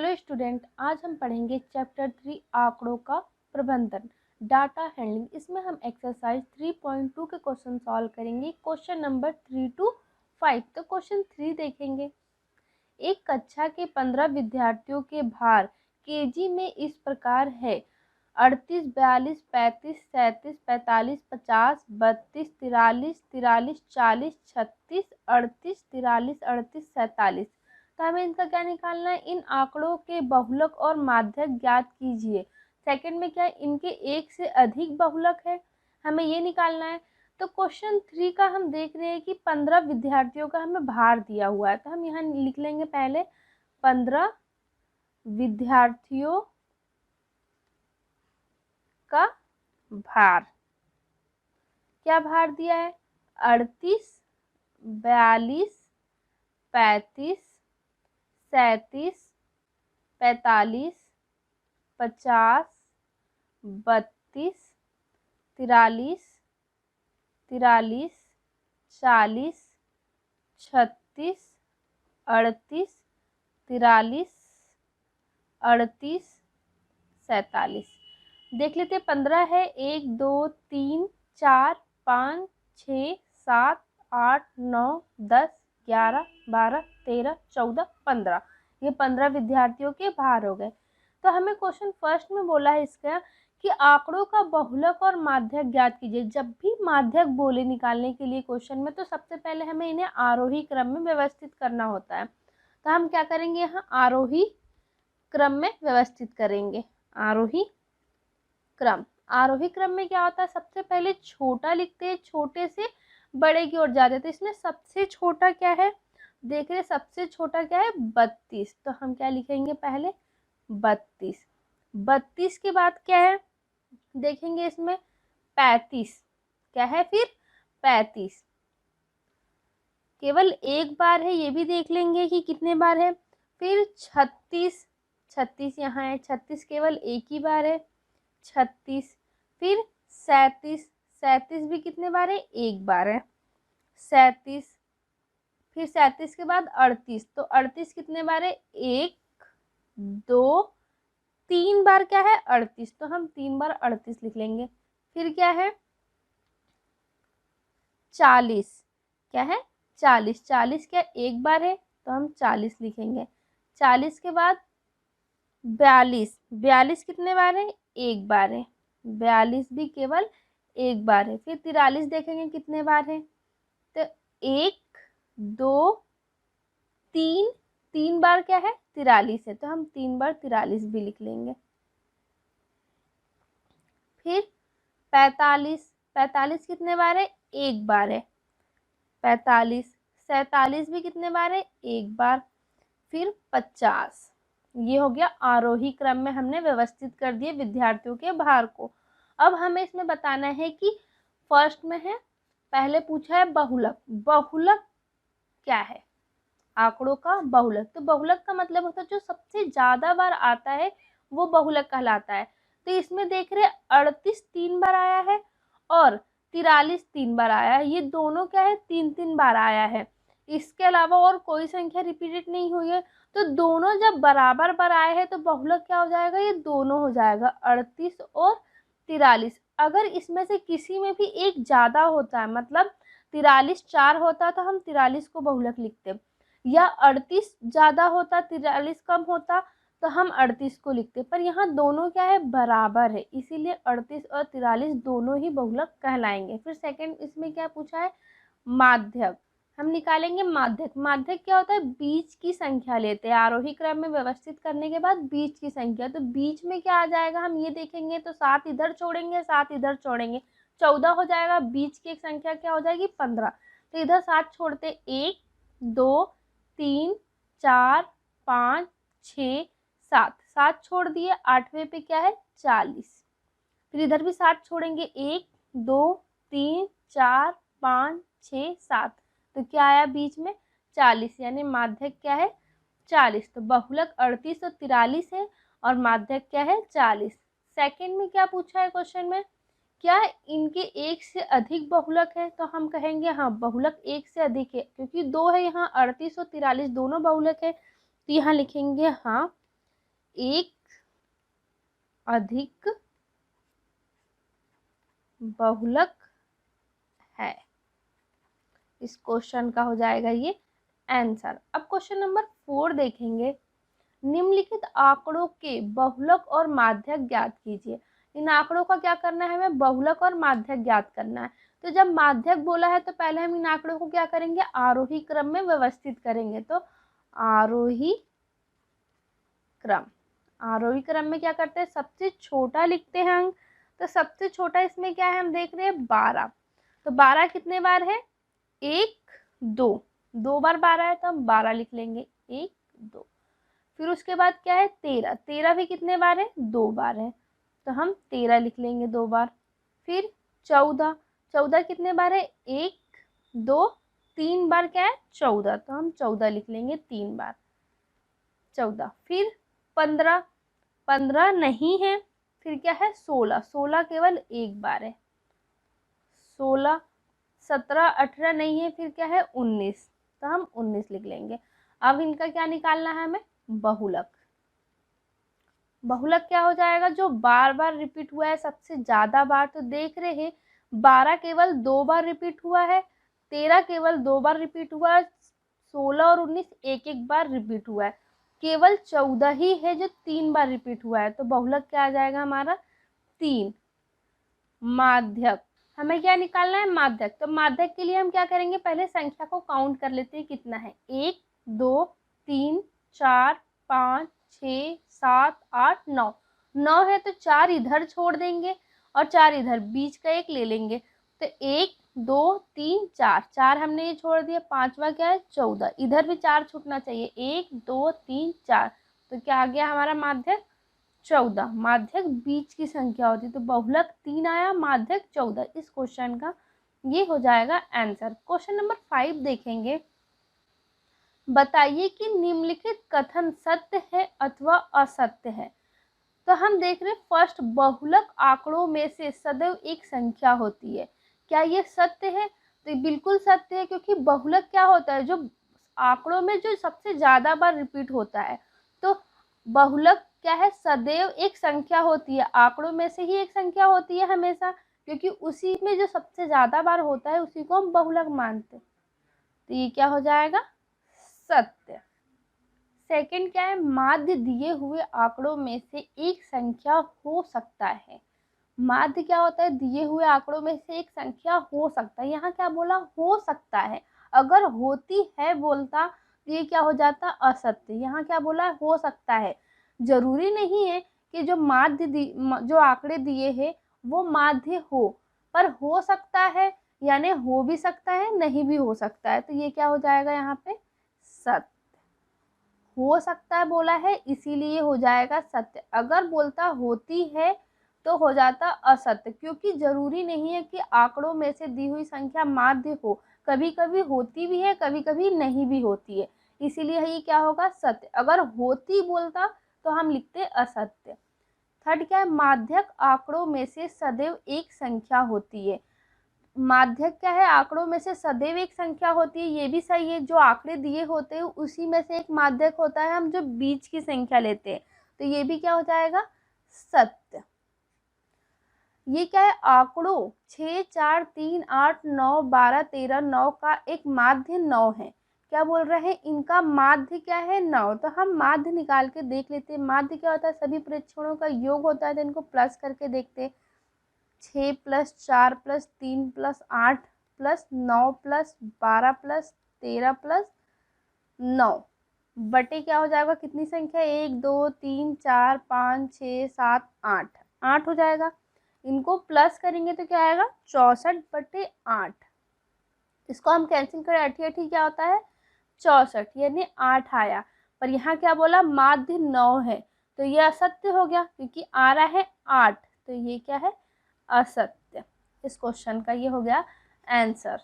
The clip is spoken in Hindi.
हेलो स्टूडेंट, आज हम पढ़ेंगे चैप्टर 3 आंकड़ों का प्रबंधन, डाटा हैंडलिंग। इसमें हम एक्सरसाइज 3.2 के क्वेश्चन सॉल्व करेंगे, क्वेश्चन नंबर 3 to 5। तो क्वेश्चन 3 देखेंगे। एक कक्षा के 15 विद्यार्थियों के भार केजी में इस प्रकार है: 38, 42, 35, 37, 45, 50, 32, 43, 43, 40, 36, 38, 43, 38, 47। तो हमें इनका क्या निकालना है? इन आंकड़ों के बहुलक और माध्यक ज्ञात कीजिए। सेकंड में क्या है? इनके एक से अधिक बहुलक है, हमें ये निकालना है। तो क्वेश्चन 3 का हम देख रहे हैं कि 15 विद्यार्थियों का हमें भार दिया हुआ है, तो हम यहाँ लिख लेंगे पहले 15 विद्यार्थियों का भार। क्या भार दिया है? 38, 42, 35, 37, 45, 50, 32, 43, 43, 40, 36, 38, 43, 38, 47। देख लेते हैं। 15 है, 1 2 3 4 5 6 7 8 9 10 11 12 13 14 15। ये 15 विद्यार्थियों के भार हो गए। तो हमें क्वेश्चन फर्स्ट में बोला है इसका कि आंकड़ों का बहुलक और माध्यक ज्ञात कीजिए। जब भी माध्यक बोले निकालने के लिए क्वेश्चन में, तो सबसे पहले हमें इन्हें आरोही क्रम में व्यवस्थित करना होता है। तो हम क्या करेंगे? यहाँ आरोही क्रम में व्यवस्थित करेंगे। आरोही क्रम। आरोही क्रम में क्या होता है? सबसे पहले छोटा लिखते हैं, छोटे से बड़े की ओर जाते हैं। तो इसमें सबसे छोटा क्या है? देख रहे, सबसे छोटा क्या है? 32। तो हम क्या लिखेंगे? पहले 32। 32 के बाद क्या है? देखेंगे इसमें 35। क्या है फिर? 35 केवल एक बार है, ये भी देख लेंगे कि कितने बार है। फिर 36, 36 यहाँ है, 36 केवल एक ही बार है, 36। फिर 37, 37 भी कितने बार है? एक बार है, 37। फिर 37 के बाद 38, तो 38 कितने बार है? 1 2 3 बार क्या है? 38। तो हम 3 बार 38 लिख लेंगे। फिर क्या है? 40। क्या है? 40। 40 क्या एक बार है? तो हम 40 लिखेंगे। 40 के बाद 42। 42 कितने बार है? एक बार है, 42 भी केवल एक बार है। फिर 43 देखेंगे कितने बार है? तो 1 2 3, 3 बार क्या है? 43 है, तो हम 3 बार 43 भी लिख लेंगे। फिर 45। 45 कितने बार है? एक बार है, 45। 47 भी कितने बार है? एक बार। फिर 50। ये हो गया आरोही क्रम में हमने व्यवस्थित कर दिए विद्यार्थियों के भार को। अब हमें इसमें बताना है कि फर्स्ट में है, पहले पूछा है बहुलक। बहुलक क्या है? आंकड़ों का बहुलक। तो बहुलक का मतलब होता है जो सबसे ज्यादा बार आता है वो बहुलक कहलाता है। तो इसमें देख रहे 38 3 बार आया है और 43 3 बार आया है। ये दोनों क्या है? 3 बार आया है। इसके अलावा और कोई संख्या रिपीटेड नहीं हुई है। तो दोनों जब बराबर बार आए हैं तो बहुलक क्या हो जाएगा? ये दोनों हो जाएगा, 38 और 43। अगर इसमें से किसी में भी एक ज्यादा होता है, मतलब 43 4 होता है, तो हम 43 को बहुलक लिखते, या 38 ज्यादा होता 43 कम होता तो हम 38 को लिखते। पर यहाँ दोनों क्या है? बराबर है, इसीलिए 38 और 43 दोनों ही बहुलक कहलाएंगे। फिर सेकंड इसमें क्या पूछा है? माध्यक। हम निकालेंगे माध्यक। माध्यक क्या होता है? बीच की संख्या लेते हैं। आरोही क्रम में व्यवस्थित करने के बाद बीच की संख्या, तो बीच में क्या आ जाएगा हम ये देखेंगे। तो 7 इधर छोड़ेंगे, 7 इधर छोड़ेंगे, 14 हो जाएगा। बीच की एक संख्या क्या हो जाएगी? 15। तो इधर 7 छोड़ते, 1 2 3 4 5 6 7, 7 छोड़ दिए, 8वें पे क्या है? 40। फिर इधर भी 7 छोड़ेंगे, 1 2 3 4 5 6 7, तो क्या आया बीच में? 40। यानी माध्यक क्या है? 40। तो बहुलक 38 और 43 है और माध्यक क्या है? 40। सेकंड में क्या पूछा है क्वेश्चन में? क्या इनके एक से अधिक बहुलक है? तो हम कहेंगे हाँ, बहुलक एक से अधिक है, क्योंकि दो है यहाँ, 38 और 43 दोनों बहुलक है। तो यहाँ लिखेंगे हाँ, एक अधिक बहुलक है। इस क्वेश्चन का हो जाएगा ये आंसर। अब क्वेश्चन नंबर 4 देखेंगे। निम्नलिखित आंकड़ों के बहुलक और माध्यक ज्ञात कीजिए। इन आंकड़ों का क्या करना है, हमें बहुलक और माध्यक ज्ञात करना है। तो जब माध्यक बोला है तो पहले हम इन आंकड़ों को क्या करेंगे, आरोही क्रम में व्यवस्थित करेंगे। तो आरोही क्रम में क्या करते हैं, सबसे छोटा लिखते हैं अंक। तो सबसे छोटा इसमें क्या है, हम देख रहे हैं 12। तो 12 कितने बार है, 1 2 बार 12 है तो हम 12 लिख लेंगे, 1 2। फिर उसके बाद क्या है 13, 13 भी कितने बार है, 2 बार है तो हम 13 लिख लेंगे 2 बार। फिर 14, 14 कितने बार है, 1 2 3 बार क्या है 14, तो हम 14 लिख लेंगे 3 बार 14। फिर 15, 15 नहीं है, फिर क्या है 16, 16 केवल 1 बार है 16। 17 18 नहीं है, फिर क्या है 19, तो हम 19 लिख लेंगे। अब इनका क्या निकालना है हमें, बहुलक। बहुलक क्या हो जाएगा, जो बार बार रिपीट हुआ है सबसे ज्यादा बार। तो देख रहे हैं 12 केवल 2 बार रिपीट हुआ है, 13 केवल 2 बार रिपीट हुआ है, 16 और 19 एक एक बार रिपीट हुआ है, केवल 14 ही है जो 3 बार रिपीट हुआ है। तो बहुलक क्या आ जाएगा हमारा 3। माध्यक, हमें क्या निकालना है, माध्यक। तो माध्यक के लिए हम क्या करेंगे, पहले संख्या को काउंट कर लेते हैं कितना है, 1 2 3 4 5 6 7 8 9। 9 है तो 4 इधर छोड़ देंगे और 4 इधर, बीच का 1 ले लेंगे। तो 1 2 3 4, 4 हमने ये छोड़ दिया, पांचवा क्या है 14, इधर भी 4 छूटना चाहिए, 1 2 3 4। तो क्या आ गया हमारा माध्यक 14। माध्यक बीच की संख्या होती है, तो बहुलक 3 आया, माध्यक 14। इस क्वेश्चन का ये हो जाएगा आंसर। क्वेश्चन नंबर 5 देखेंगे। बताइए कि निम्नलिखित कथन सत्य है अथवा असत्य है। तो हम देख रहे हैं फर्स्ट, बहुलक आंकड़ों में से सदैव एक संख्या होती है। क्या ये सत्य है, तो ये बिल्कुल सत्य है, क्योंकि बहुलक क्या होता है, जो आंकड़ों में जो सबसे ज्यादा बार रिपीट होता है। तो बहुलक क्या है, सदैव एक संख्या होती है, आंकड़ों में से ही एक संख्या होती है हमेशा, क्योंकि उसी में जो सबसे ज्यादा बार होता है उसी को हम बहुलक मानते हैं। तो ये क्या हो जाएगा, सत्य। सेकंड क्या है, माध्य दिए हुए आंकड़ों में से एक संख्या हो सकता है। माध्य क्या होता है, दिए हुए आंकड़ों में से एक संख्या हो सकता है। यहाँ क्या बोला, हो सकता है। अगर होती है बोलता तो ये क्या हो जाता, असत्य। यहाँ क्या बोला, हो सकता है। जरूरी नहीं है कि जो जो आंकड़े दिए हैं वो माध्य हो, पर हो सकता है, यानी हो भी सकता है नहीं भी हो सकता है। तो ये क्या हो जाएगा यहाँ पे, सत्य। हो सकता है बोला है इसीलिए हो जाएगा सत्य। अगर बोलता होती है तो हो जाता असत्य, क्योंकि जरूरी नहीं है कि आंकड़ों में से दी हुई संख्या माध्य हो, कभी कभी होती भी है कभी कभी नहीं भी होती है, इसीलिए ये क्या होगा, सत्य। अगर होती बोलता तो हम लिखते असत्य। थर्ड क्या है, माध्यक आंकड़ों में से सदैव एक संख्या होती है। माध्यक क्या है, आंकड़ों में से सदैव एक संख्या होती है, ये भी सही है। जो आंकड़े दिए होते हैं उसी में से एक माध्यक होता है, हम जो बीच की संख्या लेते हैं, तो ये भी क्या हो जाएगा, सत्य। ये क्या है, आंकड़ों 6 4 3 8 9 12 13 9 का एक माध्य 9 है। क्या बोल रहे हैं, इनका माध्य क्या है 9। तो हम माध्य निकाल के देख लेते हैं। माध्य क्या होता है, सभी प्रेक्षणों का योग होता है, तो इनको प्लस करके देखते हैं। 6 + 4 + 3 + 8 + 9 + 12 + 13 + 9 बटे क्या हो जाएगा, कितनी संख्या, 1 2 3 4 5 6 7 8, 8 हो जाएगा। इनको प्लस करेंगे तो क्या आएगा, 64/8। इसको हम कैंसिल करें, 8 क्या होता है 64, यानी 8 आया। पर यहाँ क्या बोला, माध्य 9 है, तो ये असत्य हो गया क्योंकि आ रहा है 8, तो ये क्या है, असत्य। इस क्वेश्चन का ये हो गया आंसर।